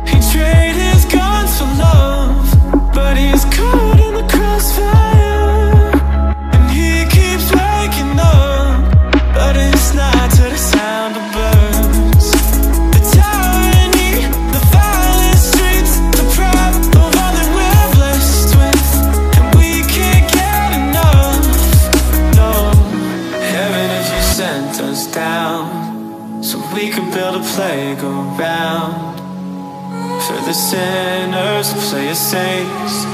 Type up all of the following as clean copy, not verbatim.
He traded his guns for love, but he's caught in the crossfire. And he keeps waking up, but it's not to the sound of birds. The tyranny, the violent streets, the pride of all that we're blessed with, and we can't get enough. No, heaven, if you sent us down so we could build a playground for the sinners to play as saints,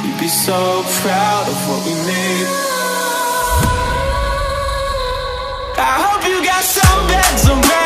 you'd be so proud of what we made. I hope you got some beds around.